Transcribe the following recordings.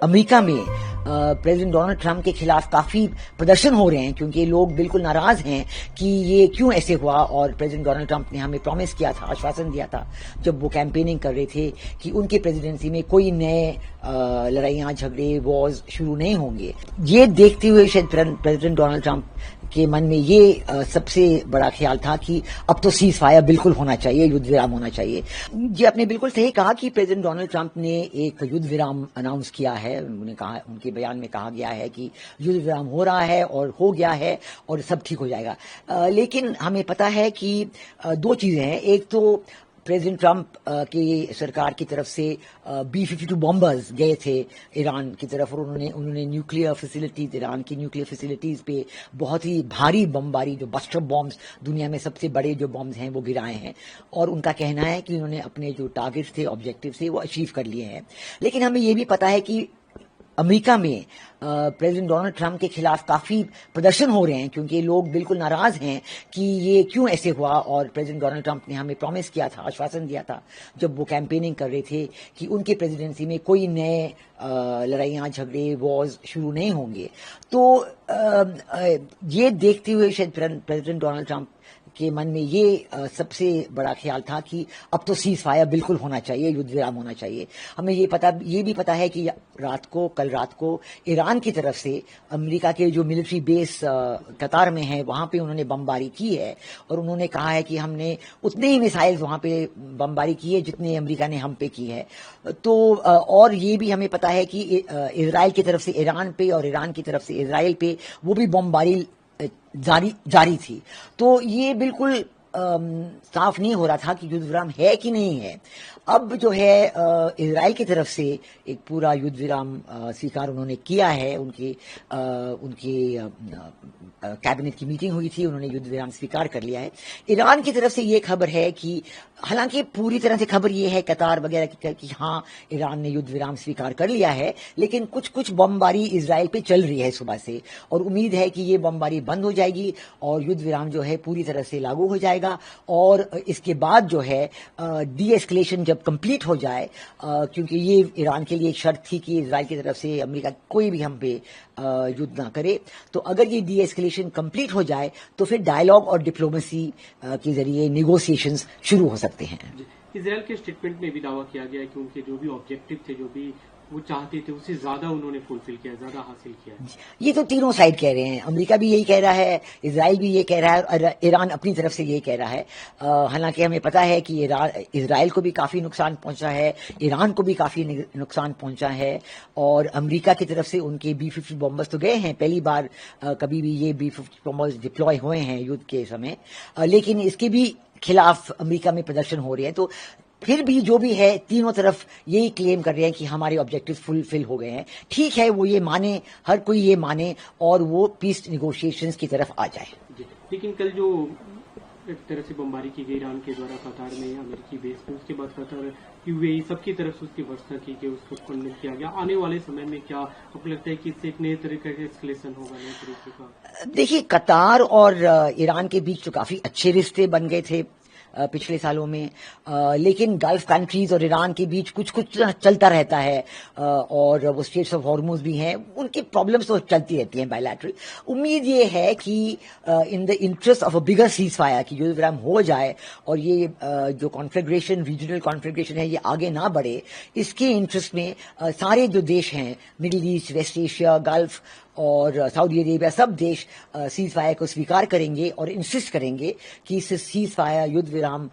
America में president Donald Trump के खिलाफ काफी प्रदर्शन हो रहे हैं क्योंकि लोग बिल्कुल नाराज हैं कि ये क्यों ऐसे हुआ। और प्रेसिडेंट डोनाल्ड ट्रंप ने हमें प्रॉमिस किया था, आश्वासन दिया था जब वो कैंपेनिंग कर रहे थे कि उनके प्रेसिडेंसी में कोई नए लड़ाइयां, झगड़े, वॉर्स शुरू नहीं होंगे। ये देखते हुए शायद प्रेसिडेंट डोनाल्ड ट्रंप के मन में ये सबसे बड़ा ख्याल था कि अब तो सीज फायर बिल्कुल होना चाहिए, युद्ध विराम होना चाहिए। जी, आपने बिल्कुल सही कहा कि प्रेसिडेंट डोनाल्ड ट्रंप ने एक युद्ध विराम अनाउंस किया है। उन्होंने कहा, उनके बयान में कहा गया है कि युद्ध विराम हो रहा है और हो गया है और सब ठीक हो जाएगा। लेकिन हमें पता है कि दो चीजें हैं। एक तो प्रेसिडेंट ट्रंप की सरकार की तरफ से B-52 बॉम्बर्स गए थे ईरान की तरफ और उन्होंने न्यूक्लियर फैसिलिटीज, ईरान की न्यूक्लियर फैसिलिटीज पे बहुत ही भारी बमबारी, जो बस्टर बॉम्ब्स, दुनिया में सबसे बड़े जो बॉम्ब्स हैं वो गिराए हैं। और उनका कहना है कि उन्होंने अपने जो टारगेट्स थे, ऑब्जेक्टिव थे, वो अचीव कर लिए हैं। लेकिन हमें ये भी पता है कि अमेरिका में प्रेसिडेंट डोनाल्ड ट्रंप के खिलाफ काफी प्रदर्शन हो रहे हैं क्योंकि लोग बिल्कुल नाराज हैं कि ये क्यों ऐसे हुआ। और प्रेसिडेंट डोनाल्ड ट्रंप ने हमें प्रॉमिस किया था, आश्वासन दिया था जब वो कैंपेनिंग कर रहे थे कि उनके प्रेसिडेंसी में कोई नए लड़ाइयां, झगड़े, वॉर्स शुरू नहीं होंगे। तो ये देखते हुए शायद प्रेसिडेंट डोनाल्ड ट्रंप के मन में ये सबसे बड़ा ख्याल था कि अब तो सीज फायर बिल्कुल होना चाहिए, युद्ध विराम होना चाहिए। हमें ये भी पता है कि कल रात को ईरान की तरफ से अमेरिका के जो मिलिट्री बेस कतार में है वहां पे उन्होंने बमबारी की है और उन्होंने कहा है कि हमने उतने ही मिसाइल्स वहां पे बमबारी की है जितने अमेरिका ने हम पे की है। तो और ये भी हमें पता है कि इजराइल की तरफ से ईरान पे और ईरान की तरफ से इजराइल पे वो भी बमबारी जारी थी। तो ये बिल्कुल साफ नहीं हो रहा था कि युद्ध विराम है कि नहीं है। अब जो है इजराइल की तरफ से एक पूरा युद्ध विराम स्वीकार उन्होंने किया है। उनके कैबिनेट की मीटिंग हुई थी, उन्होंने युद्ध विराम स्वीकार कर लिया है। ईरान की तरफ से ये खबर है कि हालांकि पूरी तरह से खबर ये है कतार वगैरह कि हाँ, ईरान ने युद्ध विराम स्वीकार कर लिया है, लेकिन कुछ बमबारी इजराइल पे चल रही है सुबह से और उम्मीद है कि ये बमबारी बंद हो जाएगी और युद्ध विराम जो है पूरी तरह से लागू हो जाएगा। और इसके बाद जो है डी एस्केलेशन जब कंप्लीट हो जाए, क्योंकि ये ईरान के लिए एक शर्त थी कि इजराइल की तरफ से अमेरिका कोई भी हम पे युद्ध ना करे, तो अगर ये डी एस्केलेशन कंप्लीट हो जाए तो फिर डायलॉग और डिप्लोमेसी के जरिए निगोशिएशंस शुरू हो सकते हैं। इजराइल के स्टेटमेंट में भी दावा किया गया है कि उनके जो भी ऑब्जेक्टिव थे, जो भी वो चाहते थे, उससे ज्यादा उन्होंने फुलफिल किया, ज्यादा हासिल किया। ये तो तीनों साइड कह रहे हैं, अमेरिका भी यही कह रहा है, इजराइल भी ये कह रहा है और ईरान अपनी तरफ से ये कह रहा है। हालांकि हमें पता है कि इजराइल को भी काफी नुकसान पहुंचा है, ईरान को भी काफी नुकसान पहुंचा है और अमेरिका की तरफ से उनके B-50 बॉम्बर्स तो गए हैं। पहली बार कभी भी ये B-50 बॉम्बर्स डिप्लॉय हुए हैं युद्ध के समय, लेकिन इसके भी खिलाफ अमेरिका में प्रदर्शन हो रहे हैं। तो फिर भी जो भी है, तीनों तरफ यही क्लेम कर रहे हैं कि हमारे ऑब्जेक्टिव फुलफिल हो गए हैं। ठीक है, वो ये माने, हर कोई ये माने और वो पीस निगोशिएशंस की तरफ आ जाए। लेकिन कल जो एक तरह से बमबारी की गई ईरान के द्वारा कतार में, अमेरिकी बेस पे, उसके बाद कतर, UAE सबकी तरफ से उसकी भर्त्सना की गई, उसको कंडेम किया गया। आने वाले समय में क्या आपको लगता है कि इससे एक नए तरीके का एस्केलेशन होगा, नए तरीके का? देखिए, कतार और ईरान के बीच तो काफी अच्छे रिश्ते बन गए थे पिछले सालों में, लेकिन गल्फ कंट्रीज और ईरान के बीच कुछ चलता रहता है और वो स्टेट्स ऑफ हॉर्मुज भी हैं, उनकी प्रॉब्लम्स तो चलती रहती हैं बायलैटरल। उम्मीद ये है कि in the interest of a bigger cease fire कि युद्ध विराम हो जाए और ये जो कॉन्फिगरेशन, रीजनल कॉन्फिगरेशन है, ये आगे ना बढ़े। इसके इंटरेस्ट में सारे जो देश हैं, Middle East, West Asia, Gulf और सऊदी अरेबिया, सब देश सीज फायर को स्वीकार करेंगे और इंसिस्ट करेंगे कि इस सीज फायर, युद्ध विराम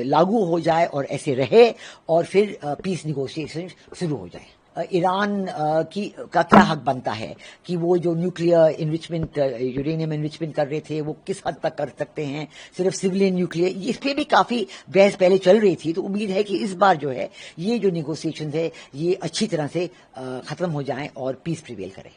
लागू हो जाए और ऐसे रहे और फिर पीस निगोशिएशन शुरू हो जाए। ईरान का क्या हक बनता है कि वो जो न्यूक्लियर इनरिचमेंट, यूरेनियम इनरिचमेंट कर रहे थे, वो किस हद तक कर सकते हैं, सिर्फ सिविलियन न्यूक्लियर, इस पे भी काफी बहस पहले चल रही थी। तो उम्मीद है कि इस बार जो है ये जो निगोशिएशंस है ये अच्छी तरह से खत्म हो जाएं और पीस प्रिवेल करे।